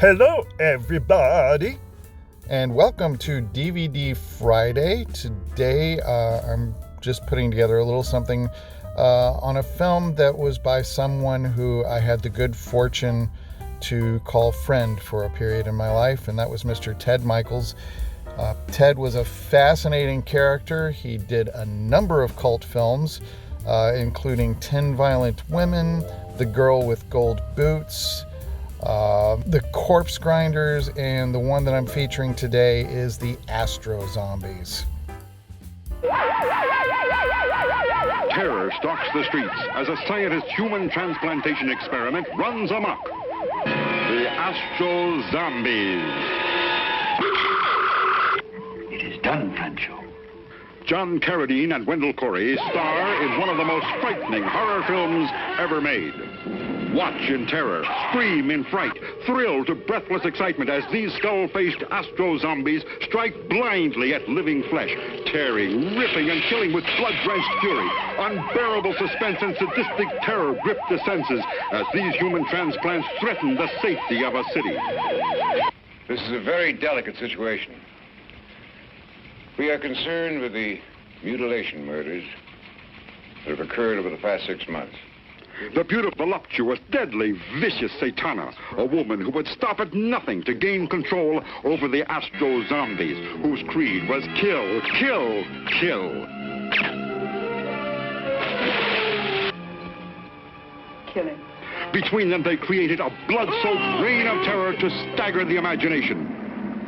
Hello, everybody, and welcome to DVD Friday. Today, I'm just putting together a little something on a film that was by someone who I had the good fortune to call friend for a period in my life, and that was Mr. Ted Mikels. Ted was a fascinating character. He did a number of cult films, including 10 Violent Women, The Girl with Gold Boots, The Corpse Grinders, and the one that I'm featuring today is the Astro Zombies. Terror stalks the streets as a scientist's human transplantation experiment runs amok. The Astro Zombies. It is done, Francho. John Carradine and Wendell Corey star in one of the most frightening horror films ever made. Watch in terror, scream in fright, thrill to breathless excitement as these skull-faced Astro Zombies strike blindly at living flesh, tearing, ripping, and killing with blood-drenched fury. Unbearable suspense and sadistic terror grip the senses as these human transplants threaten the safety of a city. This is a very delicate situation. We are concerned with the mutilation murders that have occurred over the past 6 months. The beautiful, voluptuous, deadly, vicious Satana, a woman who would stop at nothing to gain control over the Astro Zombies, whose creed was kill, kill, kill. Killing. Between them, they created a blood-soaked reign of terror to stagger the imagination.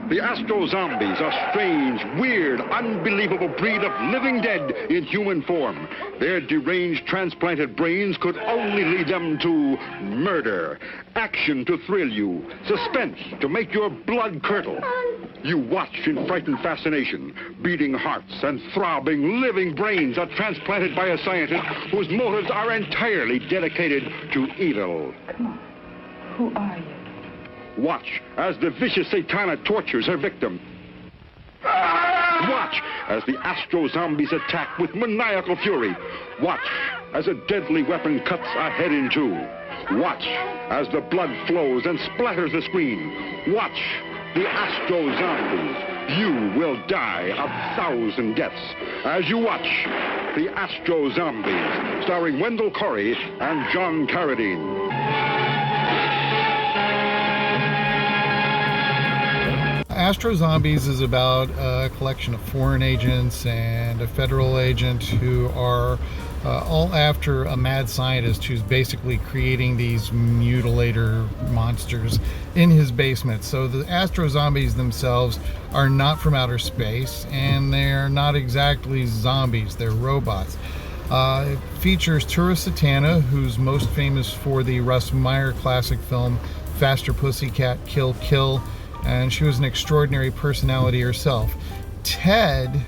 The Astro Zombies, a strange, weird, unbelievable breed of living dead in human form. Their deranged, transplanted brains could only lead them to murder, action to thrill you, suspense to make your blood curdle. You watch in frightened fascination. Beating hearts and throbbing, living brains are transplanted by a scientist whose motives are entirely dedicated to evil. Come on. Who are you? Watch as the vicious Satana tortures her victim. Watch as the Astro Zombies attack with maniacal fury. Watch as a deadly weapon cuts a head in two. Watch as the blood flows and splatters the screen. Watch the Astro Zombies. You will die 1,000 deaths as you watch the Astro Zombies, starring Wendell Corey and John Carradine. Astro Zombies is about a collection of foreign agents and a federal agent who are all after a mad scientist who's basically creating these mutilator monsters in his basement. So the Astro Zombies themselves are not from outer space, and they're not exactly zombies, they're robots. It features Tura Satana, who's most famous for the Russ Meyer classic film Faster Pussycat Kill Kill, and she was an extraordinary personality herself. Ted,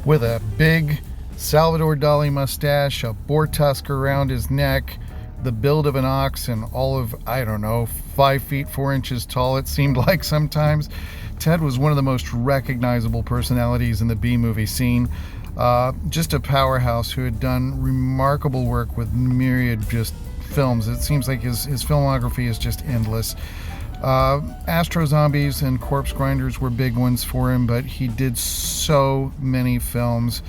with a big Salvador Dali mustache, a boar tusk around his neck, the build of an ox, and all of, 5 feet 4 inches tall, it seemed like sometimes. Ted was one of the most recognizable personalities in the B-movie scene. Just a powerhouse who had done remarkable work with myriad just films. It seems like his filmography is just endless. Astro Zombies and Corpse Grinders were big ones for him, but he did so many films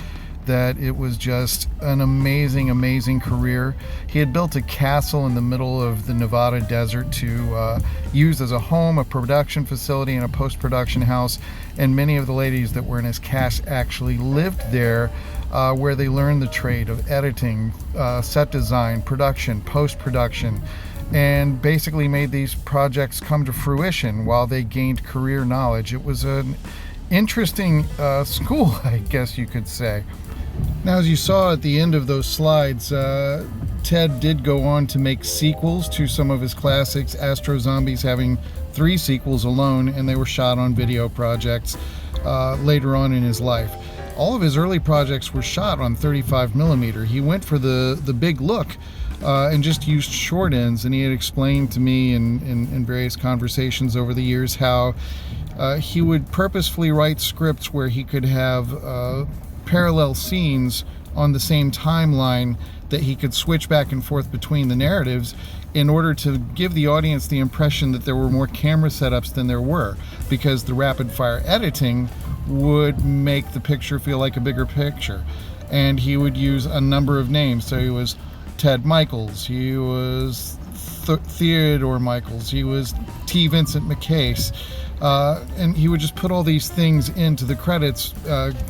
that it was just an amazing, amazing career. He had built a castle in the middle of the Nevada desert to use as a home, a production facility, and a post-production house, and many of the ladies that were in his cast actually lived there, where they learned the trade of editing, set design, production, post-production, and basically made these projects come to fruition while they gained career knowledge. It was an interesting school, I guess you could say. Now, as you saw at the end of those slides, Ted did go on to make sequels to some of his classics, Astro Zombies having 3 sequels alone, and they were shot on video projects later on in his life. All of his early projects were shot on 35 millimeter. He went for the big look, and just used short ends, and he had explained to me in various conversations over the years how he would purposefully write scripts where he could have parallel scenes on the same timeline that he could switch back and forth between the narratives in order to give the audience the impression that there were more camera setups than there were, because the rapid fire editing would make the picture feel like a bigger picture. And he would use a number of names. So he was Ted Mikels, he was Theodore Mikels, he was T. Vincent McCase, and he would just put all these things into the credits,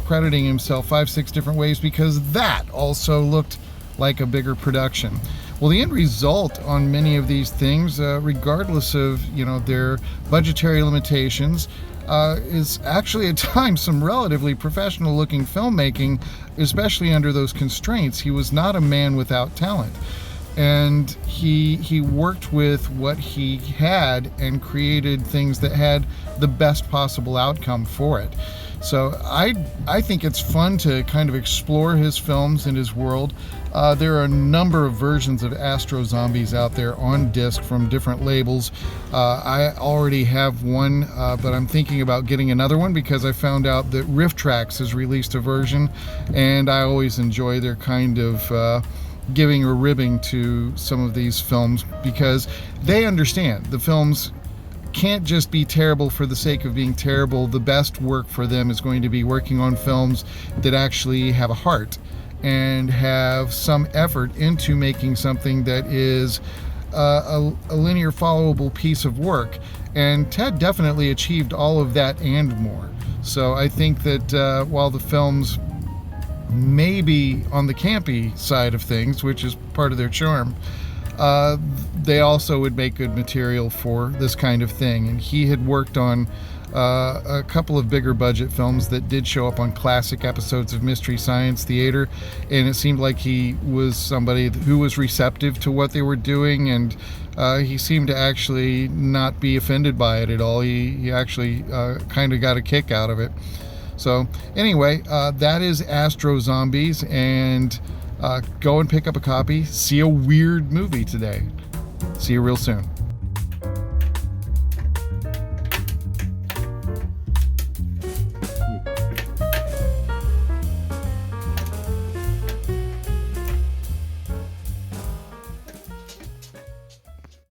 crediting himself 5-6 different ways, because that also looked like a bigger production. Well, the end result on many of these things, regardless of their budgetary limitations, is actually at times some relatively professional looking filmmaking, especially under those constraints. He was not a man without talent, and he worked with what he had and created things that had the best possible outcome for it. So I think it's fun to kind of explore his films and his world. There are a number of versions of Astro Zombies out there on disc from different labels. I already have one, but I'm thinking about getting another one because I found out that Riff Trax has released a version, and I always enjoy their kind of giving or ribbing to some of these films, because they understand the films can't just be terrible for the sake of being terrible. The best work for them is going to be working on films that actually have a heart and have some effort into making something that is a linear followable piece of work. And Ted definitely achieved all of that and more. So I think that while the films may be on the campy side of things, which is part of their charm, they also would make good material for this kind of thing. And he had worked on a couple of bigger budget films that did show up on classic episodes of Mystery Science Theater, and it seemed like he was somebody who was receptive to what they were doing, and he seemed to actually not be offended by it at all. He actually kind of got a kick out of it. So anyway, that is Astro Zombies, and go and pick up a copy. See a weird movie today. See you real soon.